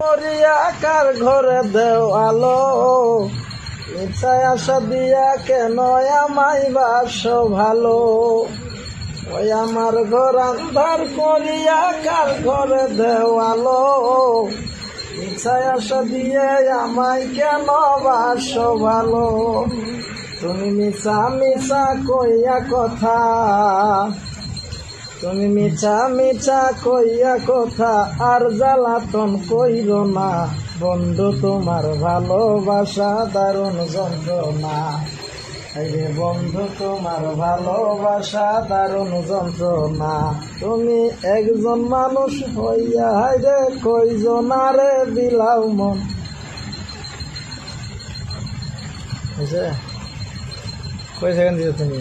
মরিয়া কার ঘরে দেও আলো, মিছায় আশা দিয়া কেন আমায় বাসো ভালো। ওই আমার ঘর আন্ধার করিয়া কার ঘরে দেও আলো, মিছায় আশা দিয়ে আমায় কেন বাসো ভালো। তুমি মিছা মিছা কইয়া কথা, তুমি মিছা মিছা কইয়া কথা আর জ্বালাতন কইর না। বন্ধু তোমার ভালোবাসা দারুণ যন্ত্রণা, রে বন্ধু তোমার ভালোবাসা দারুণ যন্ত্রণা। তুমি একজন মানুষ হইয়া রে কইজনারে বিলাও মন। কই সেকেন্ড দিছো তুমি?